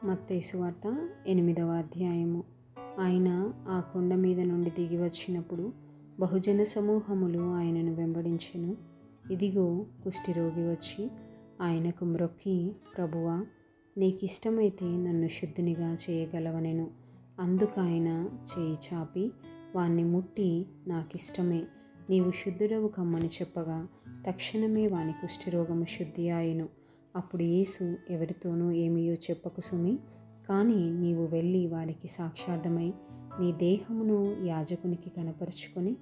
మత్తయి సువార్త 8వ అధ్యాయము. ఆయన ఆ కొండ మీద నుండి దిగి వచ్చినప్పుడు బహుజన సమూహములు ఆయనను వెంబడించెను. ఇదిగో కుష్ఠిరోగి వచ్చి ఆయనకు మ్రొక్కి, ప్రభువా, నీకిష్టమైతే నన్ను శుద్ధినిగా చేయగలవనెను. అందుకాయన చేయి చాపి వాణ్ణి ముట్టి, నాకిష్టమే, నీవు శుద్ధుడవు కమ్మని చెప్పగా తక్షణమే వాని కుష్ఠిరోగము శుద్ధి ఆయెను. అప్పుడు యేసు, ఎవరితోనూ ఏమీయో చెప్పకు సుమి, కానీ నీవు వెళ్ళి వారికి సాక్షార్థమై నీ దేహమును యాజకునికి కనపరుచుకొని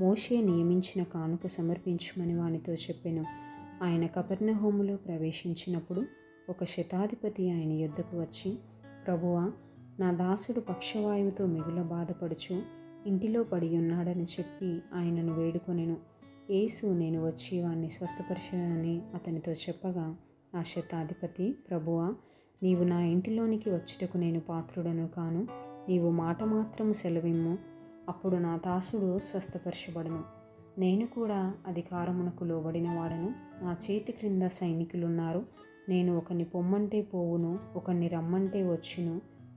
మోషే నియమించిన కానుక సమర్పించుమని వానితో చెప్పెను. ఆయన కపెర్నహూములో ప్రవేశించినప్పుడు ఒక శతాధిపతి ఆయన యొద్దకు వచ్చి, ప్రభువా, నా దాసుడు పక్షవాయువుతో మిగుల బాధపడుచు ఇంటిలో పడి ఉన్నాడని చెప్పి ఆయనను వేడుకొనెను. యేసు, నేను వచ్చి వాణ్ణి స్వస్థపరచనని అతనితో చెప్పగా, ఆ శతాధిపతి, ప్రభువా, నీవు నా ఇంటిలోనికి వచ్చుటకు నేను పాత్రుడను కాను. నీవు మాట మాత్రము సెలవిమ్ము, అప్పుడు నా దాసుడు స్వస్థపరచబడును. నేను కూడా అధికారమునకు లోబడిన వాడను. నా చేతి క్రింద సైనికులున్నారు. నేను ఒకని పొమ్మంటే పోవును, ఒకరిని రమ్మంటే వచ్చును,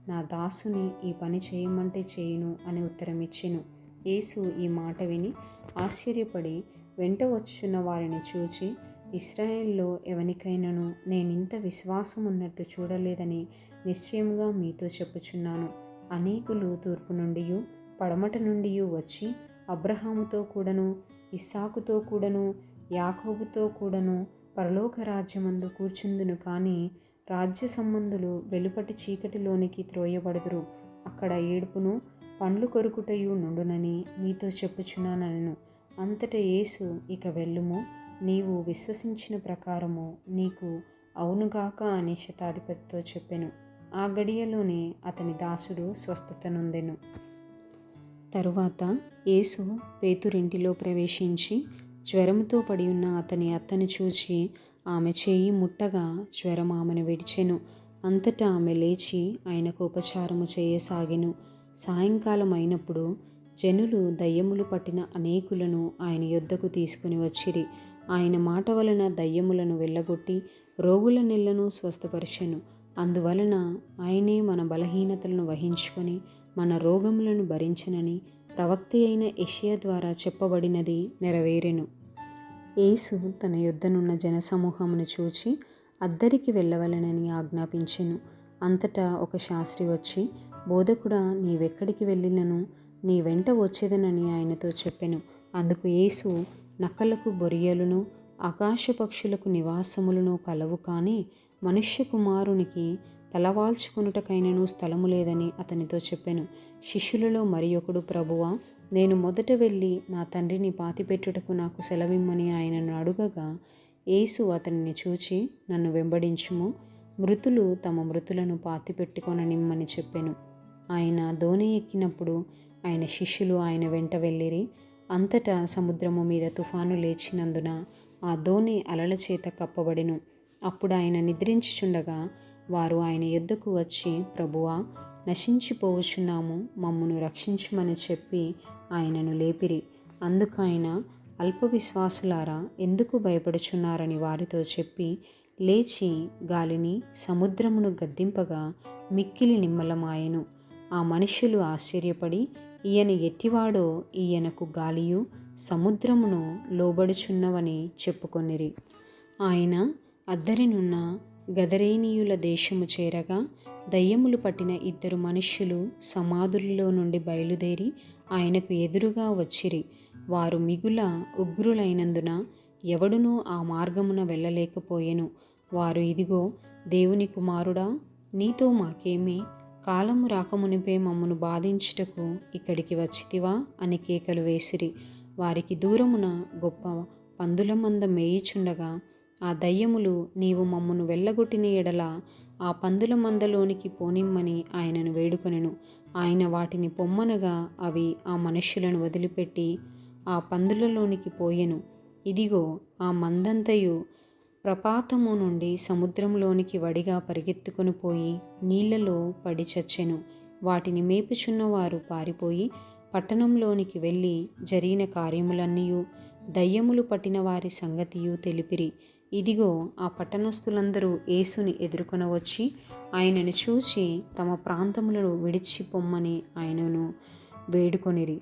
నా దాసుని ఈ పని చేయమంటే చేయును అని ఉత్తరమిచ్చెను. యేసు ఈ మాట విని ఆశ్చర్యపడి వెంట వచ్చున్న వారిని చూచి, ఇశ్రాయేల్లో ఎవనికైనాను నేనింత విశ్వాసమున్నట్టు చూడలేదని నిశ్చయముగా మీతో చెప్పుచున్నాను. అనేకులు తూర్పు నుండియు పడమట నుండియు వచ్చి అబ్రహాముతో కూడను, ఇస్సాకుతో కూడను, యాకోబుతో కూడను పరలోక రాజ్యమందు కూర్చుందును. కానీ రాజ్య సంబంధులు వెలుపటి చీకటిలోనికి త్రోయబడుదురు. అక్కడ ఏడుపును పండ్లు కొరుకుటయు నుండునని మీతో చెప్పుచున్నానెను. అంతటా యేసు, ఇక వెళ్ళుము, నీవు విశ్వసించిన ప్రకారము నీకు అవునుగాక అని శతాధిపతితో చెప్పెను. ఆ గడియలోనే అతని దాసుడు స్వస్థత నొందెను. తరువాత యేసు పేతురింటిలో ప్రవేశించి జ్వరముతో పడి ఉన్న అతని అత్తను చూచి ఆమె చేయి ముట్టగా జ్వరం ఆమెను విడిచెను. అంతటా ఆమె లేచి ఆయనకు ఉపచారము చేయసాగెను. సాయంకాలం అయినప్పుడు జనులు దయ్యములు పట్టిన అనేకులను ఆయన యొద్దకు తీసుకుని వచ్చిరి. ఆయన మాట వలన దయ్యములను వెళ్ళగొట్టి రోగుల నెల్లను స్వస్థపరిచెను. అందువలన ఆయనే మన బలహీనతలను వహించుకొని మన రోగములను భరించెనని ప్రవక్త అయిన యెషయా ద్వారా చెప్పబడినది నెరవేరెను. యేసు తన యొద్దనున్న జనసమూహమును చూచి అద్దరికి వెళ్ళవలెనని ఆజ్ఞాపించెను. అంతటా ఒక శాస్త్రి వచ్చి, బోధకుడా, నీవెక్కడికి వెళ్ళినను నీ వెంట వచ్చేదనని ఆయనతో చెప్పెను. అందుకు యేసు, నక్కలకు బొరియలును ఆకాశ పక్షులకు నివాసములను కలవు, కానీ మనుష్య కుమారునికి తలవాల్చుకొనుటకైనను స్థలము లేదని అతనితో చెప్పెను. శిష్యులలో మరి ఒకడు, ప్రభువా, నేను మొదట వెళ్ళి నా తండ్రిని పాతిపెట్టుటకు నాకు సెలవిమ్మని ఆయనను అడుగగా, యేసు అతనిని చూచి, నన్ను వెంబడించుము, మృతులు తమ మృతులను పాతిపెట్టుకొననిమ్మని చెప్పెను. ఆయన దోణి ఎక్కినప్పుడు ఆయన శిష్యులు ఆయన వెంట వెళ్ళిరి. అంతటా సముద్రము మీద తుఫాను లేచినందున ఆ దోణి అలల చేత కప్పబడెను. అప్పుడు ఆయన నిద్రించుచుండగా వారు ఆయన యొద్దకు వచ్చి, ప్రభువా, నశించిపోవచ్చున్నాము, మమ్మును రక్షించుమని చెప్పి ఆయనను లేపిరి. అందుకైన, అల్ప విశ్వాసులారా, ఎందుకు భయపడుచున్నారని వారితో చెప్పి లేచి గాలిని సముద్రమును గద్దింపగా మిక్కిలి నిమ్మలమాయెను. ఆ మనుష్యులు ఆశ్చర్యపడి, ఈయన ఎట్టివాడో, ఈయనకు గాలియు సముద్రమును లోబడుచున్నవని చెప్పుకొనిరి. ఆయన అద్దరినున్న గదరేనీయుల దేశము చేరగా దయ్యములు పట్టిన 2 మనుష్యులు సమాధులలో నుండి బయలుదేరి ఆయనకు ఎదురుగా వచ్చిరి. వారు మిగుల ఉగ్రులైనందున ఎవడునూ ఆ మార్గమున వెళ్ళలేకపోయెను. వారు, ఇదిగో, దేవుని కుమారుడా, నీతో మాకేమి? కాలము రాకమునిపే మమ్మను బాధించుటకు ఇక్కడికి వచ్చితివా అని కేకలు వేసిరి. వారికి దూరమున గొప్ప పందుల మంద మేయుచుండగా ఆ దయ్యములు, నీవు మమ్మను వెళ్ళగొట్టిన ఎడల ఆ పందుల మందలోనికి పోనిమ్మని ఆయనను వేడుకొనెను. ఆయన వాటిని పొమ్మనగా అవి ఆ మనుష్యులను వదిలిపెట్టి ఆ పందులలోనికి పోయెను. ఇదిగో, ఆ మందంతయు ప్రపాతము నుండి సముద్రంలోనికి వడిగా పరిగెత్తుకొని పోయి నీళ్లలో పడి చచ్చెను. వాటిని మేపుచున్నవారు పారిపోయి పట్టణంలోనికి వెళ్ళి జరిగిన కార్యములన్నీయు దయ్యములు పట్టిన వారి సంగతియు తెలిపిరి. ఇదిగో ఆ పట్టణస్థులందరూ యేసుని ఎదుర్కొనవచ్చి ఆయనను చూచి తమ ప్రాంతములను విడిచి పొమ్మని ఆయనను వేడుకొనిరి.